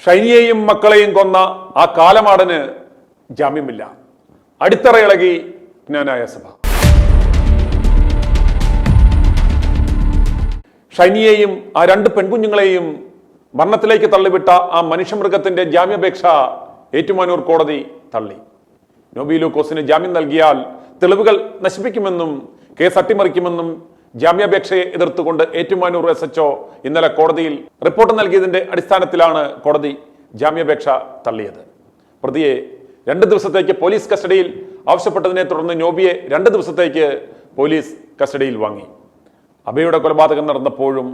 ഷൈനിയെയും മക്കളെയും കൊന്ന ആ കാലമാടന് ജാമ്യമില്ല. അടിത്തറയിളകി ജ്ഞാനായ സഭ. ഷൈനിയെയും ആ രണ്ട് പെൺകുഞ്ഞുങ്ങളെയും മരണത്തിലേക്ക് തള്ളിവിട്ട ആ മനുഷ്യമൃഗത്തിന്റെ ജാമ്യാപേക്ഷ ഏറ്റുമാനൂർ കോടതി തള്ളി. നോബി ലൂക്കോസിന് ജാമ്യം നൽകിയാൽ തെളിവുകൾ നശിപ്പിക്കുമെന്നും കേസ് അട്ടിമറിക്കുമെന്നും ജാമ്യാപേക്ഷയെ എതിർത്തുകൊണ്ട് ഏറ്റുമാനൂർ SHO ഇന്നലെ കോടതിയിൽ റിപ്പോർട്ട് നൽകിയതിന്റെ അടിസ്ഥാനത്തിലാണ് കോടതി ജാമ്യാപേക്ഷ തള്ളിയത്. പ്രതിയെ 2 ദിവസത്തേക്ക് പോലീസ് കസ്റ്റഡിയിൽ ആവശ്യപ്പെട്ടതിനെ തുടർന്ന് നോബിയെ 2 ദിവസത്തേക്ക് പോലീസ് കസ്റ്റഡിയിൽ വാങ്ങി. അബയുടെ കൊലപാതകം നടന്നപ്പോഴും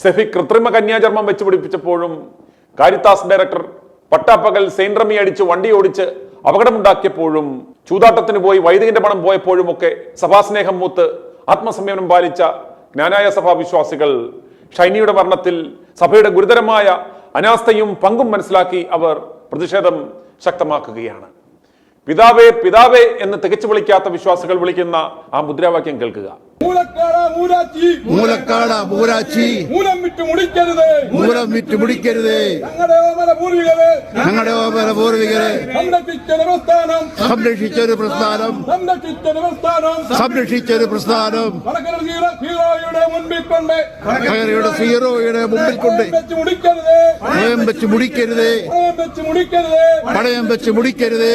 സെഫി കൃത്രിമ കന്യാചർമ്മം വെച്ച് പിടിപ്പിച്ചപ്പോഴും കാരിത്താസ് ഡയറക്ടർ പട്ടാപ്പകൽ സെയിന്റ് റമി അടിച്ച് വണ്ടി ഓടിച്ച് അപകടമുണ്ടാക്കിയപ്പോഴും ചൂതാട്ടത്തിന് പോയി വൈദികന്റെ പണം പോയപ്പോഴും ഒക്കെ സഭാസ്നേഹം മൂത്ത് ആത്മസംയമനം പാലിച്ച ജ്ഞാനായ സഭാ വിശ്വാസികൾ ഷൈനിയുടെ മരണത്തിൽ സഭയുടെ ഗുരുതരമായ അനാസ്ഥയും പങ്കും മനസ്സിലാക്കി അവർ പ്രതിഷേധം ശക്തമാക്കുകയാണ്. പിതാവേ പിതാവേ എന്ന് തികച്ചു വിളിക്കാത്ത വിശ്വാസികൾ വിളിക്കുന്ന ആ മുദ്രാവാക്യം കേൾക്കുക. മൂലക്കാട മൂരാച്ചി മൂലം വിട്ട് മുടിക്കരുത് ഞങ്ങളുടെ ഓമന പൂർവികരെ സംരക്ഷിച്ചൊരു പ്രസ്ഥാനം ഹീറോയുടെ മുമ്പിൽ കൊണ്ട് പടയം വെച്ച് മുടിക്കരുത്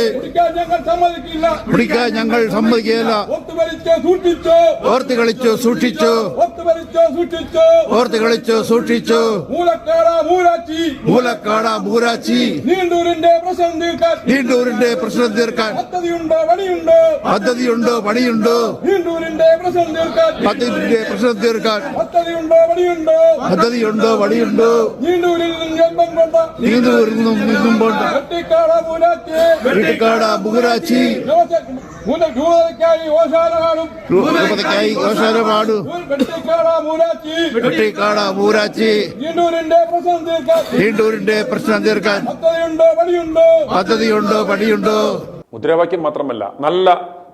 പിടിക്കാൻ ഞങ്ങൾ സമ്മതിക്കുകയില്ല. ഓർത്ത് കളിച്ചു സൂക്ഷിച്ചു മൂലക്കാട മൂരാച്ചി നീണ്ടൂരിന്റെ പ്രശ്നം തീർക്കാൻ പദ്ധതിയുണ്ടോ പണിയുണ്ടോ നീണ്ടൂരിന്റെ പ്രശ്നം തീർക്കാൻ പദ്ധതിയുണ്ടോ പണിയുണ്ടോ നീണ്ടൂരിൽ നിന്നും പോണ്ട വെട്ടിക്കാട മൂരാച്ചി നീണ്ടൂരിന്റെ പ്രശ്നം തീർക്കാൻ പദ്ധതിയുണ്ടോ പണിയുണ്ടോ. മുദ്രാവാക്യം മാത്രമല്ല, നല്ല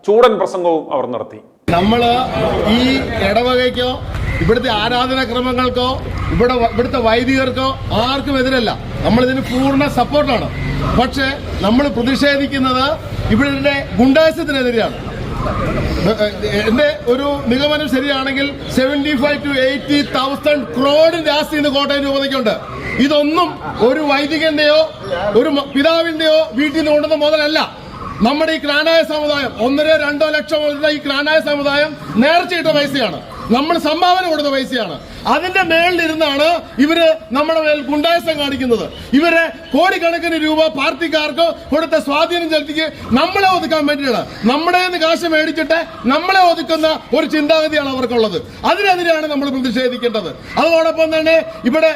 ചൂടൻ പ്രസംഗവും അവർ നടത്തി. നമ്മള് ഈ ഇടവകയ്ക്കോ ഇവിടുത്തെ ആരാധനാക്രമങ്ങൾക്കോ ഇവിടുത്തെ വൈദികർക്കോ ആർക്കും എതിരല്ല. നമ്മളിതിന് പൂർണ്ണ സപ്പോർട്ടാണ്. പക്ഷെ നമ്മൾ പ്രതിഷേധിക്കുന്നത് ഇവരുടെ ഗുണ്ടായസത്തിനെതിരെയാണ്. എന്റെ ഒരു നിഗമനം ശരിയാണെങ്കിൽ 75 to 80,000 crore ആസ്തി ഇന്ന് കോട്ടയം രൂപതയ്ക്കുണ്ട്. ഇതൊന്നും ഒരു വൈദികന്റെയോ ഒരു പിതാവിന്റെയോ വീട്ടിൽ നിന്ന് കൊണ്ടുവന്ന മുതലല്ല. നമ്മുടെ ഈ ക്നാനായ സമുദായം 1-2 ലക്ഷം ഈ ക്നാനായ സമുദായം നേർച്ചയിട്ട പൈസയാണ്. നമ്മൾ സംഭാവന കൊടുത്ത പൈസയാണ്. അതിന്റെ മേളിലിരുന്നാണ് ഇവര് നമ്മുടെ മേൽ ഗുണ്ടായസം കാണിക്കുന്നത്. ഇവരെ കോടിക്കണക്കിന് രൂപ പാർട്ടിക്കാർക്ക് കൊടുത്ത സ്വാധീനം ചെലുത്തിക്ക് നമ്മളെ ഒതുക്കാൻ വേണ്ടിയാണ്. നമ്മുടെ കാശ് മേടിച്ചിട്ട് നമ്മളെ ഒതുക്കുന്ന ഒരു ചിന്താഗതിയാണ് അവർക്കുള്ളത്. അതിനെതിരെയാണ് നമ്മൾ പ്രതിഷേധിക്കേണ്ടത്. അതോടൊപ്പം തന്നെ ഇവിടെ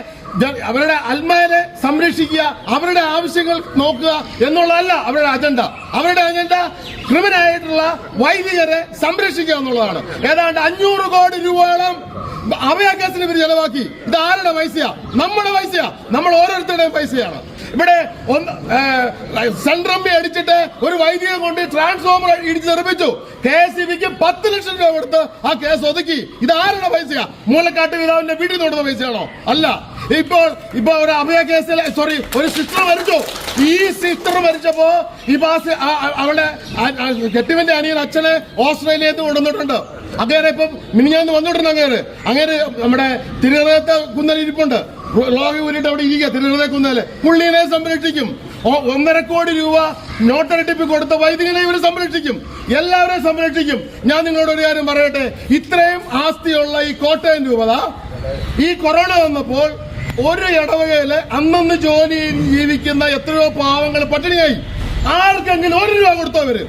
അവരുടെ ആത്മാവിനെ സംരക്ഷിക്കുക, അവരുടെ ആവശ്യങ്ങൾ നോക്കുക എന്നുള്ളതല്ല അവരുടെ അജണ്ട. അവരുടെ അജണ്ട ക്രിമിനലായിട്ടുള്ള വൈദികരെ സംരക്ഷിക്കുക എന്നുള്ളതാണ്. ഏതാണ്ട് 500 കോടി രൂപയോളം അഭയാകാശത്തിന് ഇവർ ചെലവാക്കി. ഇത് ആരുടെ പൈസയാ? നമ്മുടെ പൈസയാ. നമ്മൾ ഓരോരുത്തരുടെയും പൈസയാണ്. ഇവിടെ സെന്റ് റമ്മി അടിച്ചിട്ട് ഒരു വൈദികൻ കൊണ്ട് ട്രാൻസ്ഫോമർ ഇടിച്ച് തെറിപ്പിച്ചു. KSEBക്ക് 10 ലക്ഷം രൂപ കൊടുത്ത് ആ കേസ് ഒതുക്കി. ഇത് ആരുടെ പൈസയാ? മൂലക്കാട്ട് പിതാവിന്റെ വീട്ടിൽ നിന്ന് കൊടുത്ത പൈസയാണോ? അല്ല. ഇപ്പോൾ ഒരു അഭയ കേസിൽ ഒരു സിസ്റ്റർ മരിച്ചു. ഈ സിസ്റ്റർ മരിച്ചപ്പോ ഈ ബാസ് അവളുടെ കെട്ടിവന്റെ അനിയൻ അച്ഛനെ ഓസ്ട്രേലിയയിൽ നിന്ന് കൊണ്ടുവന്നിട്ടുണ്ട്. അങ്ങനെ ഇപ്പം മിനിഞ്ഞാന്ന് വന്നിട്ടുണ്ട്. അങ്ങനെ നമ്മുടെ തിരുഹൃദയത്തെ കുന്നൽ ഇരിപ്പുണ്ട്. ലോകം ഊരിട്ട് അവിടെ ഇരിക്കുക. തിരുഹൃദയ കുന്നല് പുള്ളിനെ സംരക്ഷിക്കും. 1.5 കോടി രൂപ നോട്ടറിട്ടിപ്പ് കൊടുത്ത വൈദികനെ ഇവർ സംരക്ഷിക്കും. എല്ലാവരെയും സംരക്ഷിക്കും. ഞാൻ നിങ്ങളോട് ഒരു കാര്യം പറയട്ടെ. ഇത്രയും ആസ്തിയുള്ള ഈ കോട്ടയം രൂപത ഈ കൊറോണ വന്നപ്പോൾ ഒരു ഇടവകയില് അന്നന്ന് ജോലി ജീവിക്കുന്ന എത്രയോ പാവങ്ങൾ പട്ടിണിയായി. ആർക്കെങ്കിലും 1 രൂപ കൊടുത്തോ? ഇവര്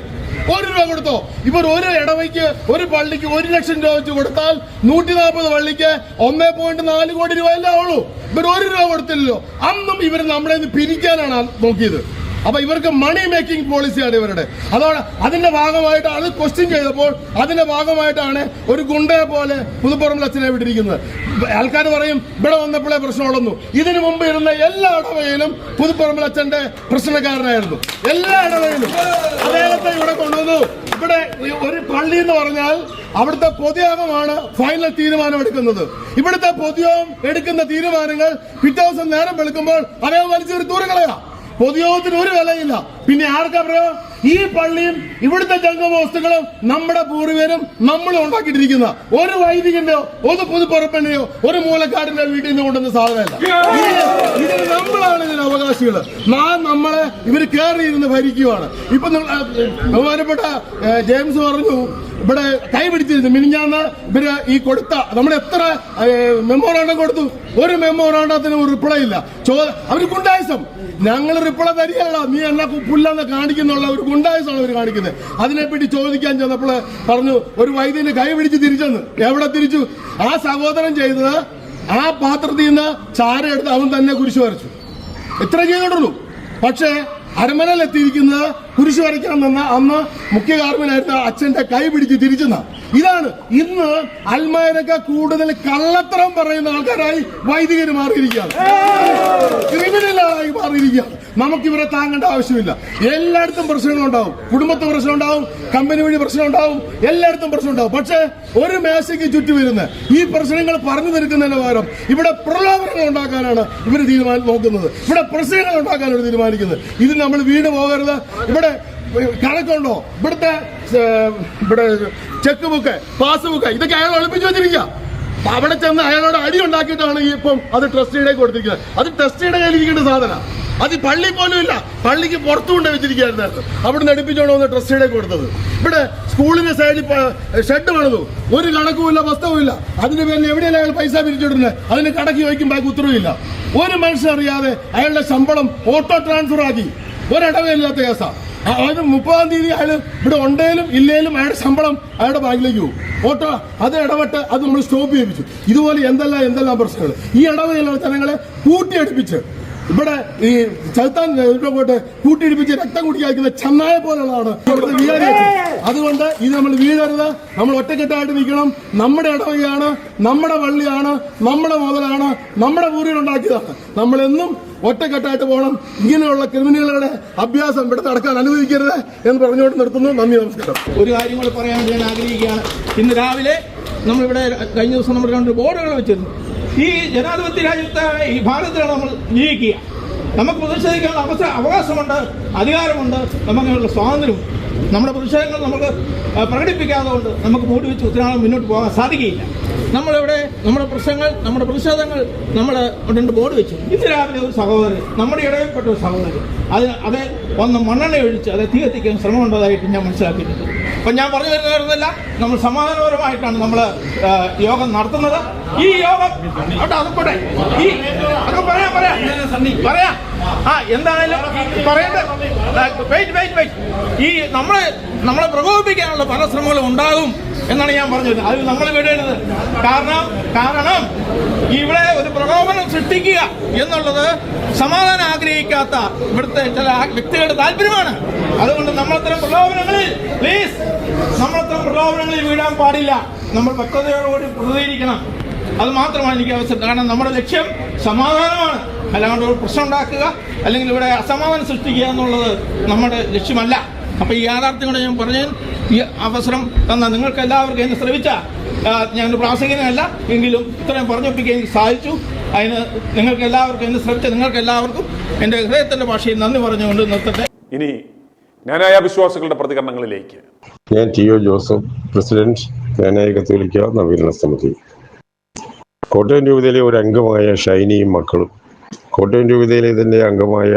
1 രൂപ കൊടുത്തോ? ഇവർ ഒരു ഇടവയ്ക്ക് ഒരു പള്ളിക്ക് 1 ലക്ഷം രൂപ വെച്ച് കൊടുത്താൽ 140 പള്ളിക്ക് 1.4 കോടി രൂപ അല്ലേ ഉള്ളൂ. ഇവർ 1 രൂപ കൊടുത്തില്ലല്ലോ. അന്നും ഇവർ നമ്മളെ പിരിക്കാനാണ് നോക്കിയത്. അപ്പൊ ഇവർക്ക് മണി മേക്കിംഗ് പോളിസിയാണ് ഇവരുടെ. അതോടെ അതിന്റെ ഭാഗമായിട്ട് അത് ക്വസ്റ്റ്യൻ ചെയ്തപ്പോൾ അതിന്റെ ഭാഗമായിട്ടാണ് ഒരു ഗുണ്ടയെ പോലെ പുതുപ്പറമ്പിൽ അച്ഛനെ വിട്ടിരിക്കുന്നത്. ആൾക്കാർ പറയും ഇവിടെ വന്നപ്പോഴേ പ്രശ്നമുള്ളൂ. ഇതിനു മുമ്പ് ഇരുന്ന എല്ലാ ഇടവകയിലും പുതുപ്പറമ്പിൽ അച്ഛന്റെ പ്രശ്നക്കാരനായിരുന്നു. എല്ലാ ഇടവകയിലും അദ്ദേഹത്തെ ഇവിടെ കൊണ്ടുവന്നു. ഇവിടെ ഒരു പള്ളി എന്ന് പറഞ്ഞാൽ അവിടുത്തെ പൊതുയോഗമാണ് ഫൈനൽ തീരുമാനം എടുക്കുന്നത്. ഇവിടുത്തെ പൊതുയോഗം എടുക്കുന്ന തീരുമാനങ്ങൾ പിറ്റേ ദിവസം നേരം വെളുക്കുമ്പോൾ അതേ വലിച്ചൊരു ദൂരങ്ങളെയാ. പൊതുയോഗത്തിന് ഒരു വിലയില്ല. പിന്നെ ആർക്കാ പറയാ? ഈ പള്ളിയും ഇവിടുത്തെ ജംഗമ വസ്തുക്കളും നമ്മുടെ പൂർവികരും നമ്മളും ഉണ്ടാക്കിയിട്ടിരിക്കുന്ന ഒരു വൈദികന്റെയോ ഒരു പൊതുപ്പുറപ്പിന്റെയോ ഒരു മൂലക്കാടിന്റെ വീട്ടിൽ നിന്ന് കൊണ്ടുവന്ന സാധനമല്ല. ഇതിന് നമ്മളാണ് ഇതിന് അവകാശികള്. നമ്മളെ ഇവര് കയറിയിരുന്ന് ഭരിക്കുവാണ്. ഇപ്പൊ ബഹുമാനപ്പെട്ട ജെയിംസ് പറഞ്ഞു ഇവിടെ കൈപിടിച്ചിരുന്നു. മിനിഞ്ഞാന്ന് ഇവര് ഈ കൊടുത്ത നമ്മൾ എത്ര മെമ്മോറാണ്ടം കൊടുത്തു, ഒരു മെമ്മോറാണ്ടത്തിന് റിപ്ലൈ ഇല്ല. അവര് ഗുണ്ടായിസം. ഞങ്ങൾ റിപ്ലൈ തരികയല്ല, നീ എന്നെ പുല്ലെന്ന് കാണിക്കുന്നുള്ള ഒരു ഗുണ്ടായിസമാണ് അവർ കാണിക്കുന്നത്. അതിനെപ്പറ്റി ചോദിക്കാൻ ചെന്നപ്പോൾ പറഞ്ഞു ഒരു വൈദ്യന് കൈ പിടിച്ച് തിരിച്ചെന്ന്. എവിടെ തിരിച്ചു? ആ സഹോദരൻ ചെയ്തത് ആ പാത്രത്തിൽ നിന്ന് ചാര എടുത്ത് അവൻ തന്നെ കുരിശ് വരച്ചു. ഇത്ര ചെയ്തിട്ടുള്ളൂ. പക്ഷേ അരമനയിൽ എത്തിയിരിക്കുന്നത് കുരിശ് വരയ്ക്കാൻ നിന്ന അന്ന് മുഖ്യ കാർമ്മികനായിരുന്ന അച്ഛന്റെ കൈ പിടിച്ച് തിരിച്ചെന്ന. ഇതാണ് ഇന്ന് അൽമായരൊക്കെ കൂടുതൽ കള്ളത്തരം പറയുന്ന ആൾക്കാരായി വൈദികര് മാറിയിരിക്കുകയാണ്, ക്രിമിനലായി മാറിയിരിക്കുകയാണ്. നമുക്കിവരെ താങ്ങേണ്ട ആവശ്യമില്ല. എല്ലായിടത്തും പ്രശ്നങ്ങളുണ്ടാവും. കുടുംബത്തിൽ പ്രശ്നം ഉണ്ടാവും, കമ്പനി വഴി പ്രശ്നം ഉണ്ടാവും, എല്ലായിടത്തും പ്രശ്നം ഉണ്ടാവും. പക്ഷേ ഒരു മേശയ്ക്ക് ചുറ്റും വരുന്ന ഈ പ്രശ്നങ്ങൾ പറഞ്ഞു നിൽക്കുന്നതിന് പകരം ഇവിടെ പ്രലോഭനങ്ങൾ ഉണ്ടാക്കാനാണ് ഇവർ നോക്കുന്നത്. ഇവിടെ പ്രശ്നങ്ങൾ ഉണ്ടാക്കാനാണ് തീരുമാനിക്കുന്നത്. ഇത് നമ്മൾ വീണ് പോകരുത്. ഇവിടെ കണക്കുണ്ടോ? ഇവിടെ ചെക്ക് ബുക്ക്, പാസ്ബുക്ക് ഇതൊക്കെ അയാൾ ഒളിപ്പിച്ചു വെച്ചിരിക്കുക. അവിടെ ചെന്ന് അയാളോട് അടി ഉണ്ടാക്കിയിട്ടാണ് ഇപ്പം അത് ട്രസ്റ്റിയുടെ കൊടുത്തിരിക്കുന്നത്. അത് ട്രസ്റ്റിയുടെ കയ്യിലിരിക്കേണ്ട സാധനം. അത് പള്ളി പോലും ഇല്ല, പള്ളിക്ക് പുറത്തു കൊണ്ട് വെച്ചിരിക്കുകയായിരുന്നു. അവിടെ അടുപ്പിച്ചോണ്ട് വന്ന് ട്രസ്റ്റിയുടെ കൊടുത്തത്. ഇവിടെ സ്കൂളിന്റെ സൈഡിൽ ഷെഡ് പണിതു, ഒരു കണക്കുമില്ല, പുസ്തകമില്ല. അതിന് പേരിൽ എവിടെയല്ല അയാൾ പൈസ പിരിച്ചിട്ടുണ്ട്. അതിന് കടക്കി വയ്ക്കും, ബാക്കി ഉത്തരവില്ല. ഒരു മനുഷ്യൻ അറിയാതെ അയാളുടെ ശമ്പളം ഓട്ടോ ട്രാൻസ്ഫർ ആക്കി. ഒരിടവില്ലാത്ത കേസാ. അതായത് 30-ാം തീയതി അയാൾ ഇവിടെ ഉണ്ടേലും ഇല്ലേലും അയാളുടെ ശമ്പളം അയാളുടെ ബാങ്കിലേക്ക് പോകും. ഓട്ടോ അത് ഇടപെട്ട് അത് നമ്മൾ സ്റ്റോപ്പ് ചെയ്യിപ്പിച്ചു. ഇതുപോലെ എന്തെല്ലാം പ്രശ്നങ്ങൾ ഈ ഇടവകയിലുള്ള ജനങ്ങളെ കൂട്ടിയടിപ്പിച്ച് ഇവിടെ ഈ ചൈത്താൻ പോയിട്ട് കൂട്ടിയിടിപ്പിച്ച് രക്തം കുടിക്കാതിരിക്കുന്ന ചെന്നായ പോലുള്ളതാണ് ഇവിടുത്തെ വികാരി. അതുകൊണ്ട് ഇത് നമ്മൾ വീഴരുത്. നമ്മൾ ഒറ്റക്കെട്ടായിട്ട് നിൽക്കണം. നമ്മുടെ ഇടവകയാണ്, നമ്മുടെ പള്ളിയാണ്, നമ്മുടെ മുതലാണ്, നമ്മുടെ പൂർവികരുണ്ടാക്കിയതാണ്. നമ്മളെന്നും ഒറ്റക്കെട്ടായിട്ട് പോകണം. ഇങ്ങനെയുള്ള ക്രിമിനലുകളുടെ അഭ്യാസം ഇവിടെ നടക്കാൻ അനുവദിക്കരുത് എന്ന് പറഞ്ഞുകൊണ്ട് നിർത്തുന്നു. നന്ദി, നമസ്കാരം. ഒരു കാര്യം കൂടെ പറയാൻ വേണ്ടി ഞാൻ ആഗ്രഹിക്കുകയാണ്. ഇന്ന് രാവിലെ നമ്മളിവിടെ കഴിഞ്ഞ ദിവസം നമ്മൾ 2 ബോർഡുകൾ വെച്ചിരുന്നു. ഈ ജനാധിപത്യ രാജ്യത്തെ ഈ ഭാരതത്തിലാണ് നമ്മൾ ജീവിക്കുക. നമുക്ക് പ്രതിഷേധിക്കാനുള്ള അവകാശമുണ്ട്, അധികാരമുണ്ട്, നമുക്കുള്ള സ്വാതന്ത്ര്യമുണ്ട്. നമ്മുടെ പ്രതിഷേധങ്ങൾ നമുക്ക് പ്രകടിപ്പിക്കാതെ കൊണ്ട് നമുക്ക് മൂടി വെച്ച് ഒത്തിരി മുന്നോട്ട് പോകാൻ സാധിക്കുകയില്ല. നമ്മളിവിടെ നമ്മുടെ പ്രശ്നങ്ങൾ, നമ്മുടെ പ്രതിഷേധങ്ങൾ നമ്മൾ 2 ബോർഡ് വെച്ചു. ഇന്ന് രാവിലെ ഒരു സഹോദരൻ, നമ്മുടെ ഇടയിൽപ്പെട്ട ഒരു സഹോദരൻ അത് ഒന്ന് മണ്ണെണ്ണ ഒഴിച്ച് അത് തീ എത്തിക്കാൻ ശ്രമമുണ്ടതായിട്ട് ഞാൻ മനസ്സിലാക്കിയിട്ടുണ്ട്. അപ്പം ഞാൻ പറഞ്ഞു വരുന്നതല്ല, നമ്മൾ സമാധാനപരമായിട്ടാണ് നമ്മൾ യോഗം നടത്തുന്നത്. ഈ യോഗം അതുപോലെ പറയാം എന്തായാലും പറയേണ്ടത് ഈ നമ്മളെ പ്രകോപിപ്പിക്കാനുള്ള പല ശ്രമങ്ങളും ഉണ്ടാകും എന്നാണ് ഞാൻ പറഞ്ഞത്. അത് നമ്മൾ വിടരുത്. കാരണം ഇവിടെ ഒരു പ്രകോപനം സൃഷ്ടിക്കുക എന്നുള്ളത് സമാധാനം ആഗ്രഹിക്കാത്ത ഇവിടുത്തെ ചില വ്യക്തികളുടെ താല്പര്യമാണ്. അതുകൊണ്ട് നമ്മളത്തരം പ്രലോഭനങ്ങളിൽ വീഴാൻ പാടില്ല. നമ്മൾ പക്വതയോടുകൂടി പ്രതികരിക്കണം. അത് മാത്രമാണ് എനിക്ക് അവസരം. കാരണം നമ്മുടെ ലക്ഷ്യം സമാധാനമാണ്. അല്ലാണ്ട് ഒരു പ്രശ്നം ഉണ്ടാക്കുക അല്ലെങ്കിൽ ഇവിടെ അസമാധാനം സൃഷ്ടിക്കുക എന്നുള്ളത് നമ്മുടെ ലക്ഷ്യമല്ല. അപ്പൊ ഈ യാഥാർത്ഥ്യം കൂടെ ഞാൻ പറഞ്ഞ ഈ അവസരം തന്ന നിങ്ങൾക്ക് എല്ലാവർക്കും എന്നെ ശ്രമിച്ച ഞാനൊരു പ്രാസംഗികനല്ല എങ്കിലും ഇത്രയും പറഞ്ഞൊപ്പിക്കാൻ എനിക്ക് സാധിച്ചു. അതിന് നിങ്ങൾക്ക് എല്ലാവർക്കും എന്നെ ശ്രമിച്ച നിങ്ങൾക്ക് എല്ലാവർക്കും എൻ്റെ ഹൃദയത്തിന്റെ ഭാഷയിൽ നന്ദി പറഞ്ഞുകൊണ്ട് നിർത്തട്ടെ. ഇനി ജ്ഞാനായ വിശ്വാസികളുടെ പ്രതികരണങ്ങളിലേക്ക്. ഞാൻ ടി.ഒ. ജോസഫ്, പ്രസിഡന്റ് ജ്ഞാനായ കത്തോലിക്ക നവീകരണ സമിതി. കോട്ടയം രൂപതയിലെ ഒരു അംഗമായ ഷൈനിയും മക്കളും കോട്ടയം രൂപതയിലെ തന്നെ അംഗമായ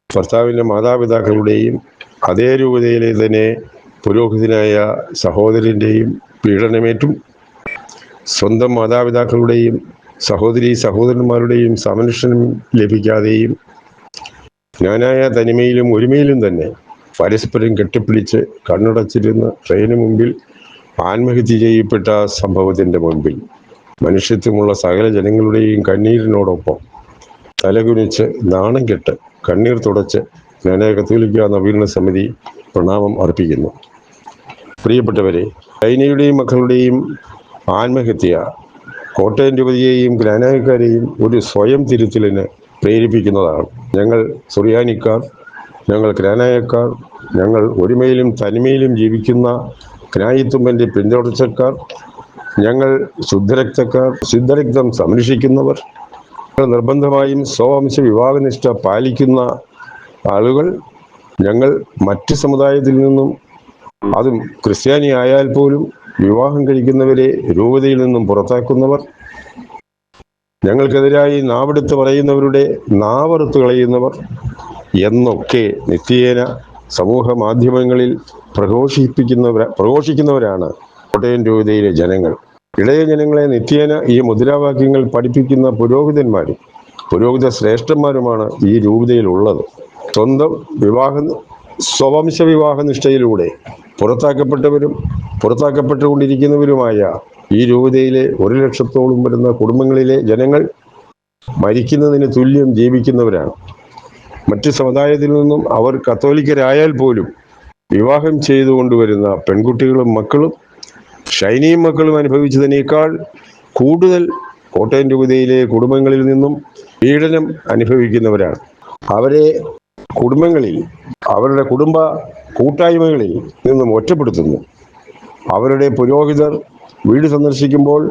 ഭർത്താവിൻ്റെ മാതാപിതാക്കളുടെയും അതേ രൂപതയിലെ തന്നെ പുരോഹിതനായ സഹോദരൻ്റെയും പീഡനമേറ്റും സ്വന്തം മാതാപിതാക്കളുടെയും സഹോദരന്മാരുടെയും സംരക്ഷണം ലഭിക്കാതെയും ജ്ഞാനായ തനിമയിലും ഒരുമയിലും തന്നെ പരസ്പരം കെട്ടിപ്പിടിച്ച് കണ്ണടച്ചിരുന്ന് ട്രെയിന് മുമ്പിൽ ആത്മഹത്യ ചെയ്യപ്പെട്ട സംഭവത്തിൻ്റെ മുൻപിൽ മനുഷ്യത്വമുള്ള സകല ജനങ്ങളുടെയും കണ്ണീരിനോടൊപ്പം തലകുനിച്ച് നാണം കെട്ട് കണ്ണീർ തുടച്ച് ജ്ഞാനായ കത്തോലിക്ക നവീകരണ സമിതി പ്രണാമം അർപ്പിക്കുന്നു. പ്രിയപ്പെട്ടവരെ, ഷൈനയുടെയും മക്കളുടെയും ആത്മഹത്യ കോട്ടയം രൂപതയെയും ജ്ഞാനായക്കാരെയും ഒരു സ്വയം തിരുത്തലിന് പ്രേരിപ്പിക്കുന്നതാണ്. ഞങ്ങൾ സുറിയാനിക്കാർ ഞങ്ങൾ ക്നാനായക്കാർ, ഞങ്ങൾ ഒരുമയിലും തനിമയിലും ജീവിക്കുന്ന ക്നായിത്തുമ്പൻ്റെ പിന്തുടർച്ചക്കാർ, ഞങ്ങൾ ശുദ്ധരക്തം സംരക്ഷിക്കുന്നവർ, നിർബന്ധമായും സ്വവംശ വിവാഹനിഷ്ഠ പാലിക്കുന്ന ആളുകൾ, ഞങ്ങൾ മറ്റ് സമുദായത്തിൽ നിന്നും, അതും ക്രിസ്ത്യാനി ആയാൽ പോലും വിവാഹം കഴിക്കുന്നവരെ രൂപതയിൽ നിന്നും പുറത്താക്കുന്നവർ, ഞങ്ങൾക്കെതിരായി നാവെടുത്ത് പറയുന്നവരുടെ നാവറുത്ത് കളയുന്നവർ എന്നൊക്കെ നിത്യേന സമൂഹ മാധ്യമങ്ങളിൽ പ്രഘോഷിക്കുന്നവരാണ് കോട്ടയം രൂപതയിലെ ജനങ്ങൾ. ഇളയ ജനങ്ങളെ നിത്യേന ഈ മുദ്രാവാക്യങ്ങൾ പഠിപ്പിക്കുന്ന പുരോഹിതന്മാരും പുരോഹിത ശ്രേഷ്ഠന്മാരുമാണ് ഈ രൂപതയിലുള്ളത്. സ്വവംശ വിവാഹ നിഷ്ഠയിലൂടെ പുറത്താക്കപ്പെട്ടവരും പുറത്താക്കപ്പെട്ടുകൊണ്ടിരിക്കുന്നവരുമായ ഈ രൂപതയിലെ 1 ലക്ഷത്തോളം വരുന്ന കുടുംബങ്ങളിലെ ജനങ്ങൾ മരിക്കുന്നതിന് തുല്യം ജീവിക്കുന്നവരാണ്. മറ്റ് സമുദായത്തിൽ നിന്നും അവർ കത്തോലിക്കരായാൽ പോലും വിവാഹം ചെയ്തു കൊണ്ടുവരുന്ന പെൺകുട്ടികളും മക്കളും ഷൈനിയും മക്കളും അനുഭവിച്ചതിനേക്കാൾ കൂടുതൽ കോട്ടയം രൂപതയിലെ കുടുംബങ്ങളിൽ നിന്നും പീഡനം അനുഭവിക്കുന്നവരാണ്. അവരെ കുടുംബങ്ങളിൽ, അവരുടെ കുടുംബ കൂട്ടായ്മകളിൽ നിന്നും ഒറ്റപ്പെടുത്തുന്നു. അവരുടെ പുരോഹിതർ വീട് സന്ദർശിക്കുമ്പോൾ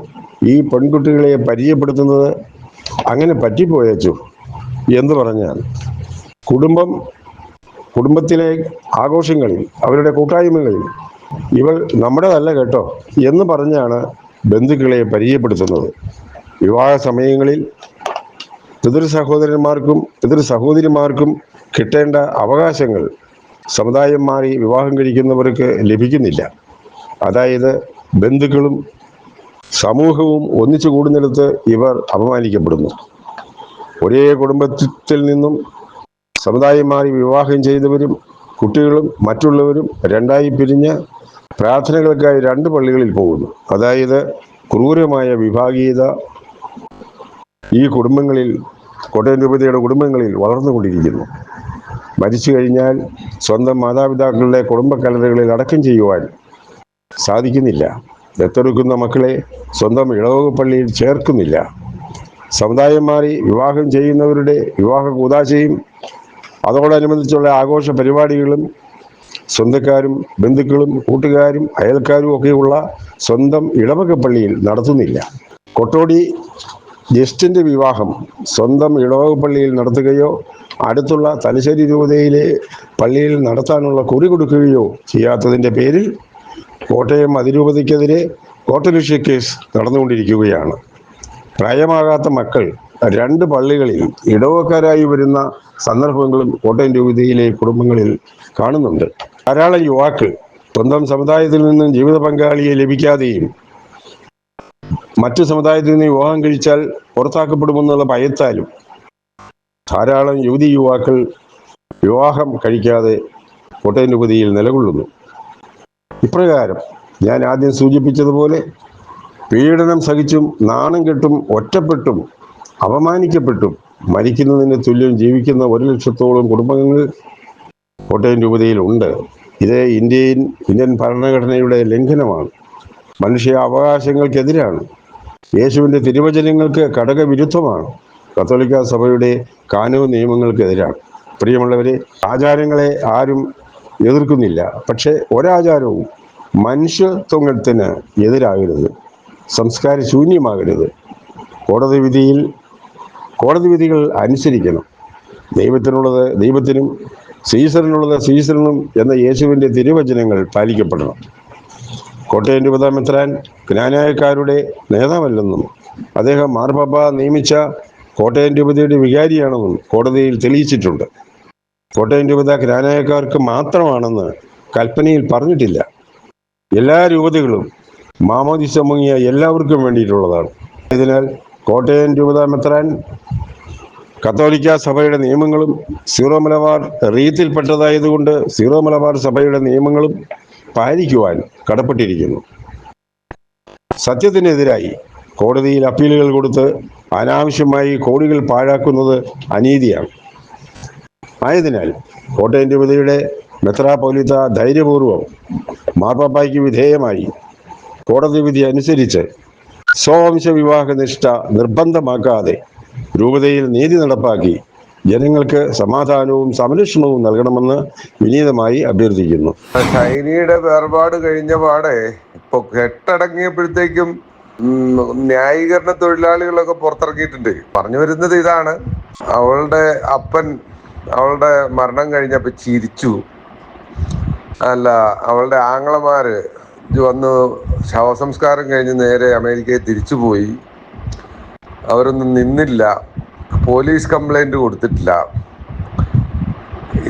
ഈ പെൺകുട്ടികളെ പരിചയപ്പെടുത്തുന്നത് അങ്ങനെ പറ്റിപ്പോയച്ചു എന്ന് പറഞ്ഞാൽ കുടുംബത്തിലെ ആഘോഷങ്ങളിൽ, അവരുടെ കൂട്ടായ്മകളിൽ ഇവൾ നമ്മുടേതല്ല കേട്ടോ എന്ന് പറഞ്ഞാണ് ബന്ധുക്കളെ പരിചയപ്പെടുത്തുന്നത്. വിവാഹ സമയങ്ങളിൽ പിതൃ സഹോദരിമാർക്കും കിട്ടേണ്ട അവകാശങ്ങൾ സമുദായം മാറി വിവാഹം കഴിക്കുന്നവർക്ക് ലഭിക്കുന്നില്ല. അതായത് ബന്ധുക്കളും സമൂഹവും ഒന്നിച്ചു കൂടുന്നിടത്ത് ഇവർ അപമാനിക്കപ്പെടുന്നു. ഒരേ കുടുംബത്തിൽ നിന്നും സമുദായം മാറി വിവാഹം ചെയ്തവരും കുട്ടികളും മറ്റുള്ളവരും രണ്ടായി പിരിഞ്ഞ് പ്രാർത്ഥനകൾക്കായി 2 പള്ളികളിൽ പോകുന്നു. അതായത് ക്രൂരമായ വിഭാഗീയത ഈ കുടുംബങ്ങളിൽ, കോട്ടയം രൂപതയുടെ കുടുംബങ്ങളിൽ വളർന്നുകൊണ്ടിരിക്കുന്നു. മരിച്ചു കഴിഞ്ഞാൽ സ്വന്തം മാതാപിതാക്കളുടെ കുടുംബ കല്ലറകളിൽ അടക്കം ചെയ്യുവാൻ സാധിക്കുന്നില്ല. ദത്തെടുക്കുന്ന മക്കളെ സ്വന്തം ഇളവക പള്ളിയിൽ ചേർക്കുന്നില്ല. സമുദായം മാറി വിവാഹം ചെയ്യുന്നവരുടെ വിവാഹ കൂദാശയും അതോടനുബന്ധിച്ചുള്ള ആഘോഷ പരിപാടികളും സ്വന്തക്കാരും ബന്ധുക്കളും കൂട്ടുകാരും അയൽക്കാരും ഒക്കെയുള്ള സ്വന്തം ഇടവക പള്ളിയിൽ നടത്തുന്നില്ല. കൊട്ടോടി ജസ്റ്റിൻ്റെ വിവാഹം സ്വന്തം ഇടവക പള്ളിയിൽ നടത്തുകയോ അടുത്തുള്ള തലശ്ശേരി രൂപതയിലെ പള്ളിയിൽ നടത്താനുള്ള കുറി കൊടുക്കുകയോ ചെയ്യാത്തതിൻ്റെ പേരിൽ കോട്ടയം അതിരൂപതയ്ക്കെതിരെ കോട്ടലക്ഷ്യ കേസ് നടന്നുകൊണ്ടിരിക്കുകയാണ്. പ്രായമാകാത്ത മക്കൾ 2 പള്ളികളിൽ ഇടവക്കാരായി വരുന്ന സന്ദർഭങ്ങളും കോട്ടയം രൂപതയിലെ കുടുംബങ്ങളിൽ കാണുന്നുണ്ട്. ധാരാളം യുവാക്കൾ സ്വന്തം സമുദായത്തിൽ നിന്നും ജീവിത പങ്കാളിയെ ലഭിക്കാതെയും മറ്റു സമുദായത്തിൽ നിന്ന് വിവാഹം കഴിച്ചാൽ പുറത്താക്കപ്പെടുമെന്നുള്ള ഭയത്താലും ധാരാളം യുവാക്കൾ വിവാഹം കഴിക്കാതെ കോട്ടയം രൂപതയിൽ നിലകൊള്ളുന്നു. ഇപ്രകാരം ഞാൻ ആദ്യം സൂചിപ്പിച്ചതുപോലെ പീഡനം സഹിച്ചും നാണം കെട്ടും ഒറ്റപ്പെട്ടും അപമാനിക്കപ്പെട്ടും മരിക്കുന്നതിന് തുല്യം ജീവിക്കുന്ന 1 ലക്ഷത്തോളം കുടുംബങ്ങൾ കോട്ടയം രൂപതയിലുണ്ട്. ഇത് ഇന്ത്യൻ ഭരണഘടനയുടെ ലംഘനമാണ്. മനുഷ്യ അവകാശങ്ങൾക്കെതിരാണ്. യേശുവിൻ്റെ തിരുവചനങ്ങൾക്ക് ഘടകവിരുദ്ധമാണ്. കത്തോലിക്ക സഭയുടെ കാനൂൻ നിയമങ്ങൾക്കെതിരാണ്. പ്രിയമുള്ളവരെ, ആചാരങ്ങളെ ആരും എതിർക്കുന്നില്ല. പക്ഷേ ഒരാചാരവും മനുഷ്യത്വത്തിന് എതിരാകരുത്, സംസ്കാര ശൂന്യമാകരുത്. കോടതി വിധികൾ അനുസരിക്കണം. ദൈവത്തിനുള്ളത് ദൈവത്തിനും സീസറിനുള്ളത് സീസറിനും എന്ന യേശുവിൻ്റെ തിരുവചനങ്ങൾ പാലിക്കപ്പെടണം. കോട്ടയം രൂപതാ മെത്രാൻ ക്നാനായക്കാരുടെ നേതാവല്ലെന്നും അദ്ദേഹം മാർപ്പാപ്പ നിയമിച്ച കോട്ടയം രൂപതയുടെ വികാരിയാണെന്നും കോടതിയിൽ തെളിയിച്ചിട്ടുണ്ട്. കോട്ടയം രൂപത ക്നാനായക്കാർക്ക് മാത്രമാണെന്ന് കൽപ്പനയിൽ പറഞ്ഞിട്ടില്ല. എല്ലാ രൂപതകളും മാമോദിസ മുങ്ങിയ എല്ലാവർക്കും വേണ്ടിയിട്ടുള്ളതാണ്. അതിനാൽ കോട്ടയം രൂപതാ മെത്രാൻ കത്തോലിക്ക സഭയുടെ നിയമങ്ങളും സീറോ മലബാർ റീത്തിൽപ്പെട്ടതായതുകൊണ്ട് സീറോ മലബാർ സഭയുടെ നിയമങ്ങളും പാലിക്കുവാൻ കടപ്പെട്ടിരിക്കുന്നു. സത്യത്തിനെതിരായി കോടതിയിൽ അപ്പീലുകൾ കൊടുത്ത് അനാവശ്യമായി കോടികൾ പാഴാക്കുന്നത് അനീതിയാണ്. ആയതിനാൽ കോട്ടയം രൂപതയുടെ മെത്രാപ്പോലീത്ത ധൈര്യപൂർവ്വം മാർപ്പാപ്പായ്ക്ക് വിധേയമായി കോടതി വിധി അനുസരിച്ച് സ്വവംശ വിവാഹ നിഷ്ഠ നിർബന്ധമാക്കാതെ രൂപതയിൽ നീതി നടപ്പാക്കി ജനങ്ങൾക്ക് സമാധാനവും സംരക്ഷണവും നൽകണമെന്ന് വിനീതമായി അഭ്യർത്ഥിക്കുന്നു. ഷൈനിയുടെ വേർപാട് കഴിഞ്ഞ പാടെ ഇപ്പൊ കെട്ടടങ്ങിയപ്പോഴത്തേക്കും ന്യായീകരണ തൊഴിലാളികളൊക്കെ പുറത്തിറങ്ങിയിട്ടുണ്ട്. പറഞ്ഞു വരുന്നത് ഇതാണ്: അവളുടെ അപ്പൻ അവളുടെ മരണം കഴിഞ്ഞപ്പോ ചിരിച്ചു, അല്ല അവളുടെ ആങ്ങളമാര് വന്ന് ശവസംസ്കാരം കഴിഞ്ഞ് നേരെ അമേരിക്കയിൽ തിരിച്ചുപോയി. അവരൊന്നും നിന്നില്ല, പോലീസ് കംപ്ലൈന്റ് കൊടുത്തിട്ടില്ല.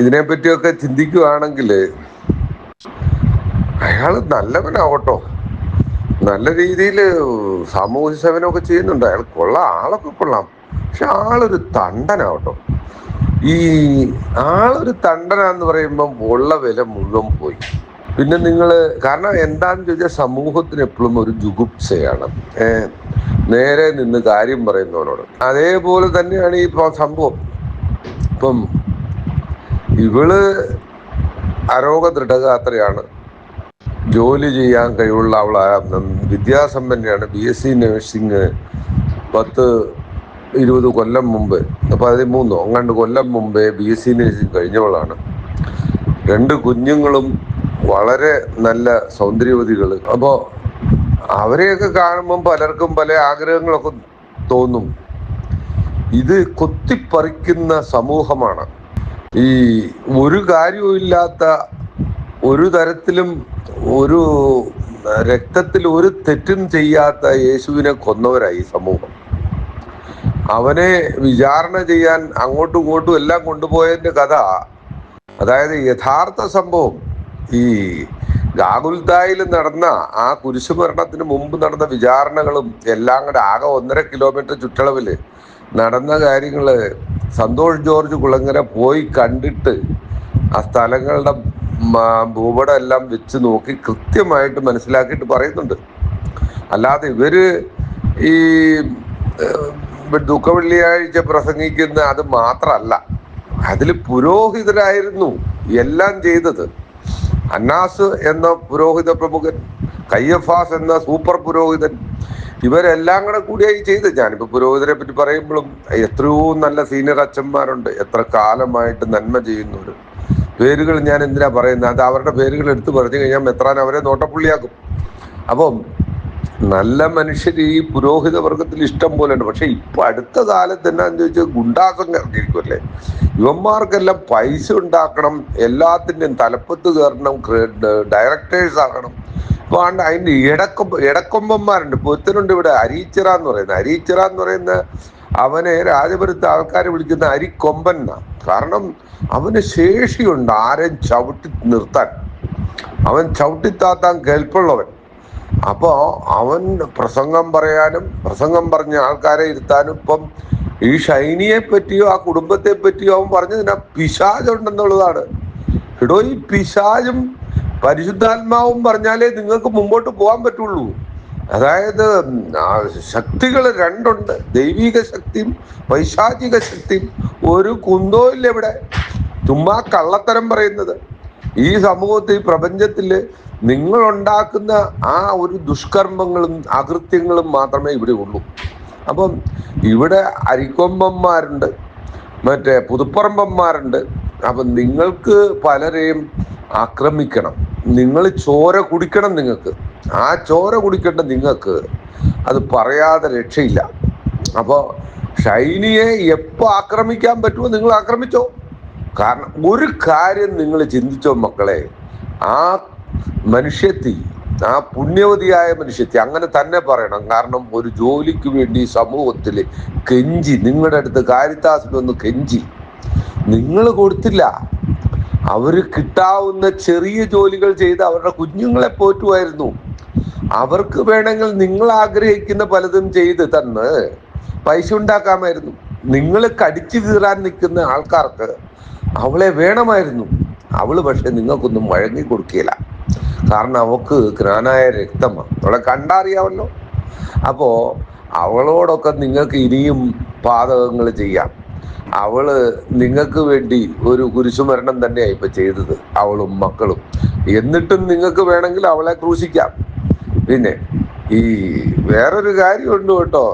ഇതിനെപ്പറ്റിയൊക്കെ ചിന്തിക്കുകയാണെങ്കിൽ അയാൾ നല്ലവനാവട്ടോ, നല്ല രീതിയിൽ സാമൂഹ്യ സേവനമൊക്കെ ചെയ്യുന്നുണ്ട്. അയാൾ കൊള്ളാം, ആളൊക്കെ കൊള്ളാം. പക്ഷെ ആളൊരു തണ്ടനാവട്ടോ. ഈ ആളൊരു തണ്ടനാന്ന് പറയുമ്പം ഉള്ള വില മുഴുവൻ പോയി. പിന്നെ കാരണം എന്താന്ന് ചോദിച്ചാൽ സമൂഹത്തിന് എപ്പോഴും ഒരു ജുഗുപ്സയാണ് നേരെ നിന്ന് കാര്യം പറയുന്നവനോട്. അതേപോലെ തന്നെയാണ് ഈ സംഭവം. ഇപ്പം ഇവള് അരോഗ ദൃഢഗാത്രയാണ്, ജോലി ചെയ്യാൻ കഴിവുള്ള വിദ്യാസമ്പന്നയാണ്. BSc നഴ്സിംഗ് 10-20 കൊല്ലം മുമ്പ്, 13 അങ്ങാണ്ട് കൊല്ലം മുമ്പേ BSc നഴ്സിംഗ് കഴിഞ്ഞവളാണ്. 2 കുഞ്ഞുങ്ങളും വളരെ നല്ല സൗന്ദര്യവതികൾ. അപ്പോൾ അവരെയൊക്കെ കാണുമ്പം പലർക്കും പല ആഗ്രഹങ്ങളൊക്കെ തോന്നും. ഇത് കൊത്തിപ്പറിക്കുന്ന സമൂഹമാണ്. ഈ ഒരു കാര്യവും ഇല്ലാത്ത, ഒരു തരത്തിലും ഒരു രക്തത്തിൽ ഒരു തെറ്റും ചെയ്യാത്ത യേശുവിനെ കൊന്നവരായി സമൂഹം. അവനെ വിചാരണ ചെയ്യാൻ അങ്ങോട്ടും ഇങ്ങോട്ടും എല്ലാം കൊണ്ടുപോയതിന്റെ കഥ, അതായത് യഥാർത്ഥ സംഭവം ഈ ഗാഗുൽത്തായിൽ നടന്ന ആ കുരിശുമരണത്തിന് മുമ്പ് നടന്ന വിചാരണകളും എല്ലാം കൂടെ ആകെ 1.5 കിലോമീറ്റർ ചുറ്റളവില് നടന്ന കാര്യങ്ങള് സന്തോഷ് ജോർജ് കുളങ്ങര പോയി കണ്ടിട്ട് ആ സ്ഥലങ്ങളുടെ ഭൂപടം എല്ലാം വെച്ച് നോക്കി കൃത്യമായിട്ട് മനസ്സിലാക്കിയിട്ട് പറയുന്നുണ്ട്. അല്ലാതെ ഇവര് ഈ ദുഃഖവെള്ളിയാഴ്ച പ്രസംഗിക്കുന്ന അത് മാത്രമല്ല, അതിൽ പുരോഹിതരായിരുന്നു എല്ലാം ചെയ്തത്. അന്നാസ് എന്ന പുരോഹിത പ്രമുഖൻ, കയ്യഫാസ് എന്ന സൂപ്പർ പുരോഹിതൻ, ഇവരെല്ലാം കൂടിയായി ചെയ്ത്. ഞാനിപ്പോ പുരോഹിതരെ പറ്റി പറയുമ്പോഴും എത്രയോ നല്ല സീനിയർ അച്ഛന്മാരുണ്ട്, എത്ര കാലമായിട്ട് നന്മ ചെയ്യുന്നവർ. പേരുകൾ ഞാൻ എന്തിനാ പറയുന്നത്? അത് അവരുടെ പേരുകൾ എടുത്തു പറഞ്ഞു കഴിഞ്ഞാൽ മെത്രാൻ അവരെ നോട്ടപ്പുള്ളിയാക്കും. അപ്പം നല്ല മനുഷ്യർ ഈ പുരോഹിത വർഗത്തിൽ ഇഷ്ടം പോലെ ഉണ്ട്. പക്ഷെ ഇപ്പൊ അടുത്ത കാലത്ത് എന്നാന്ന് ചോദിച്ചാൽ ഗുണ്ടാസം ഇറങ്ങിയിരിക്കുമല്ലേ. യുവന്മാർക്കെല്ലാം പൈസ ഉണ്ടാക്കണം, എല്ലാത്തിൻ്റെയും തലപ്പത്ത് കയറണം, ഡയറക്ടേഴ്സ് ആകണം. ഇപ്പൊ അതിന്റെ ഇടക്കൊമ്പന്മാരുണ്ട്. ഇപ്പൊ ഒരുത്തനുണ്ട് ഇവിടെ, അരീച്ചിറ എന്ന് പറയുന്ന അവനെ രാജപുരത്തെ ആൾക്കാരെ വിളിക്കുന്ന അരിക്കൊമ്പൻ എന്നാ. കാരണം അവന് ശേഷിയുണ്ട് ആരെയും ചവിട്ടി നിർത്താൻ, അവൻ ചവിട്ടിത്താത്താൻ കേൾപ്പുള്ളവൻ. അപ്പോ അവൻ പ്രസംഗം പറയാനും പ്രസംഗം പറഞ്ഞ ആൾക്കാരെ ഇരുത്താനും. ഇപ്പം ഈ ഷൈനിയെ പറ്റിയോ ആ കുടുംബത്തെ പറ്റിയോ അവൻ പറഞ്ഞതിനാ പിശാചുണ്ടെന്നുള്ളതാണ്. എടോ, ഈ പിശാചും പരിശുദ്ധാത്മാവും പറഞ്ഞാലേ നിങ്ങൾക്ക് മുമ്പോട്ട് പോകാൻ പറ്റുള്ളൂ. അതായത് ശക്തികൾ രണ്ടുണ്ട്, ദൈവിക ശക്തിയും പൈശാചിക ശക്തിയും. ഒരു കുന്തോ ഇല്ല ഇവിടെ, ചുമ്മാ കള്ളത്തരം പറയുന്നത്. ഈ സമൂഹത്തിൽ, ഈ പ്രപഞ്ചത്തില് നിങ്ങൾ ഉണ്ടാക്കുന്ന ആ ഒരു ദുഷ്കർമ്മങ്ങളും അകൃത്യങ്ങളും മാത്രമേ ഇവിടെ ഉള്ളൂ. അപ്പം ഇവിടെ അരിക്കൊമ്പന്മാരുണ്ട്, മറ്റേ പുതുപ്പറമ്പന്മാരുണ്ട്. അപ്പം നിങ്ങൾക്ക് പലരെയും ആക്രമിക്കണം, നിങ്ങൾ ചോര കുടിക്കണം. നിങ്ങൾക്ക് ആ ചോര കുടിക്കേണ്ട നിങ്ങൾക്ക് അത് പറയാതെ രക്ഷയില്ല. അപ്പോൾ ഷൈനിയെ എപ്പോൾ ആക്രമിക്കാൻ പറ്റുമോ നിങ്ങൾ ആക്രമിച്ചോ. കാരണം ഒരു കാര്യം നിങ്ങൾ ചിന്തിച്ചോ മക്കളെ, ആ മനുഷ്യത്തി, ആ പുണ്യവതിയായ മനുഷ്യത്തി, അങ്ങനെ തന്നെ പറയണം. കാരണം ഒരു ജോലിക്ക് വേണ്ടി സമൂഹത്തിൽ കെഞ്ചി, നിങ്ങളുടെ അടുത്ത് കാരിത്താസിലൊന്ന് കെഞ്ചി, നിങ്ങൾ കൊടുത്തില്ല. അവര് കിട്ടാവുന്ന ചെറിയ ജോലികൾ ചെയ്ത് അവരുടെ കുഞ്ഞുങ്ങളെ പോറ്റുമായിരുന്നു. അവർക്ക് വേണമെങ്കിൽ നിങ്ങൾ ആഗ്രഹിക്കുന്ന പലതും ചെയ്ത് തന്ന് പൈസ ഉണ്ടാക്കാമായിരുന്നു. നിങ്ങൾ കടിച്ചു കീറാൻ നിൽക്കുന്ന ആൾക്കാർക്ക് അവളെ വേണമായിരുന്നു. അവള് പക്ഷെ നിങ്ങൾക്കൊന്നും വഴങ്ങി കൊടുക്കില്ല. കാരണം അവൾക്ക് ജ്ഞാനായ രക്തമാണ്, അവളെ കണ്ടറിയാമല്ലോ. അപ്പോ അവളോടൊക്കെ നിങ്ങൾക്ക് ഇനിയും പാതകങ്ങൾ ചെയ്യാം. അവള് നിങ്ങൾക്ക് വേണ്ടി ഒരു കുരിശുമരണം തന്നെയാണ് ഇപ്പൊ ചെയ്തത്, അവളും മക്കളും. എന്നിട്ടും നിങ്ങൾക്ക് വേണമെങ്കിൽ അവളെ ക്രൂശിക്കാം. പിന്നെ ഈ വേറൊരു കാര്യമുണ്ട് കേട്ടോ,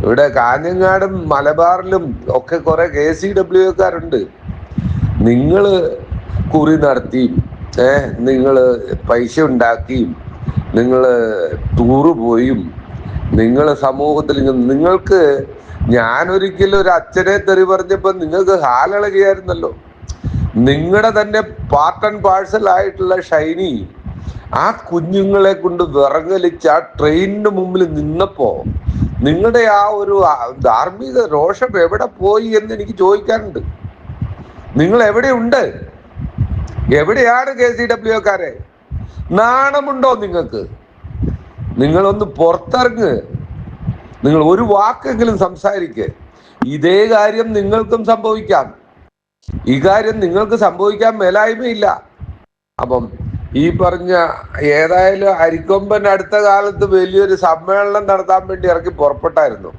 ഇവിടെ കാഞ്ഞങ്ങാടും മലബാറിലും ഒക്കെ കുറെ KCWക്കാരുണ്ട്. നിങ്ങള് കുറി നടത്തിയും നിങ്ങള് പൈസ ഉണ്ടാക്കിയും നിങ്ങള് ടൂറ് പോയും നിങ്ങൾ സമൂഹത്തിൽ നിങ്ങൾക്ക് ഞാനൊരിക്കലും ഒരു അച്ഛനെ തെറി പറഞ്ഞപ്പോ നിങ്ങൾക്ക് ഹാലിളകിയായിരുന്നല്ലോ. നിങ്ങളുടെ തന്നെ പാർട്ട് ആൻഡ് പാഴ്സൽ ആയിട്ടുള്ള ഷൈനി ആ കുഞ്ഞുങ്ങളെ കൊണ്ട് വിറങ്ങലിച്ച് ആ ട്രെയിനിന് മുമ്പിൽ നിന്നപ്പോ നിങ്ങളുടെ ആ ഒരു ധാർമ്മിക രോഷം എവിടെ പോയി എന്ന് എനിക്ക് ചോദിക്കാനുണ്ട്. നിങ്ങൾ എവിടെയുണ്ട്? എവിടെയാണ് KCWക്കാരെ? നാണമുണ്ടോ നിങ്ങൾക്ക്? നിങ്ങളൊന്ന് പുറത്തിറങ്ങ്, നിങ്ങൾ ഒരു വാക്കെങ്കിലും സംസാരിക്ക്. ഇതേ കാര്യം നിങ്ങൾക്കും സംഭവിക്കാം. ഈ കാര്യം നിങ്ങൾക്ക് സംഭവിക്കാൻ മേലായ്മയില്ല. അപ്പം ഈ പറഞ്ഞ ഏതായാലും അരിക്കൊമ്പൻ അടുത്ത കാലത്ത് വലിയൊരു സമ്മേളനം നടത്താൻ വേണ്ടി ഇറക്കി പുറപ്പെട്ടായിരുന്നു.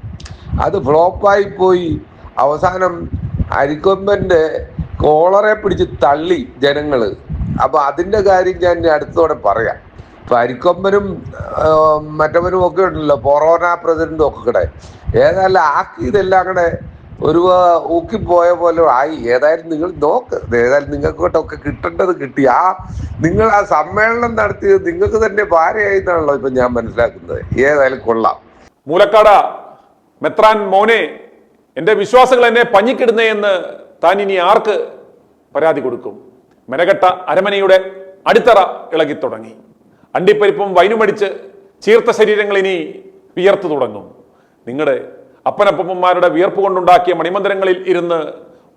അത് ഫ്ലോപ്പായി പോയി. അവസാനം അരിക്കൊമ്പന്റെ കോളറെ പിടിച്ച് തള്ളി ജനങ്ങള്. അപ്പൊ അതിന്റെ കാര്യം ഞാൻ അടുത്തോടെ പറയാം. ഇപ്പൊ അരിക്കൊമ്പനും മറ്റവനും ഒക്കെ ഉണ്ടല്ലോ, കൊറോണ പ്രസിഡന്റും ഒക്കെ കൂടെ ഏതായാലും ആക്കി ഇതെല്ലാം കൂടെ ഒരു ഊക്കിപ്പോയ പോലെ ആയി. ഏതായാലും നിങ്ങൾ നോക്ക്, ഏതായാലും നിങ്ങൾക്കൊക്കെ കിട്ടേണ്ടത് കിട്ടി. നിങ്ങൾ ആ സമ്മേളനം നടത്തിയത് നിങ്ങൾക്ക് തന്നെ ഭാര്യയായി എന്നാണല്ലോ ഇപ്പൊ ഞാൻ മനസ്സിലാക്കുന്നത്. ഏതായാലും കൊള്ളാം. മൂലക്കാട് മെത്രാൻ മോനെ, എന്റെ വിശ്വാസങ്ങൾ എന്നെ പഞ്ഞിക്കിടുന്നേ എന്ന് താൻ ഇനി ആർക്ക് പരാതി കൊടുക്കും? മെനകെട്ട അരമനയുടെ അടിത്തറ ഇളകി തുടങ്ങി. അണ്ടിപ്പരിപ്പും വൈനുമടിച്ച് ചീർത്ത ശരീരങ്ങൾ ഇനി വിയർത്തു തുടങ്ങും. നിങ്ങളുടെ അപ്പനപ്പന്മാരുടെ വിയർപ്പ് കൊണ്ടുണ്ടാക്കിയ മണിമന്ദിരങ്ങളിൽ ഇരുന്ന്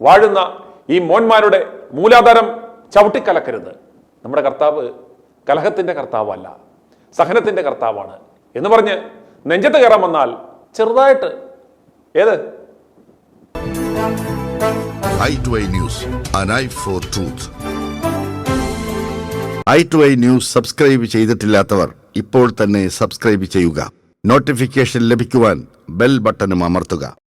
വാഴുന്ന ഈ മോന്മാരുടെ മൂലാധാരം ചവിട്ടിക്കലക്കരുത്. നമ്മുടെ കർത്താവ് കലഹത്തിന്റെ കർത്താവല്ല, സഹനത്തിന്റെ കർത്താവാണ് എന്ന് പറഞ്ഞ് നെഞ്ചത്ത് കയറാൻ വന്നാൽ ചെറുതായിട്ട് ഏത് i2i News, an eye for truth. i2i news subscribe ചെയ്തിട്ടില്ലാത്തവർ ഇപ്പോൾ തന്നെ സബ്സ്ക്രൈബ് ചെയ്യുക. നോട്ടിഫിക്കേഷൻ ലഭിക്കുവാൻ ബെൽ ബട്ടണും അമർത്തുക.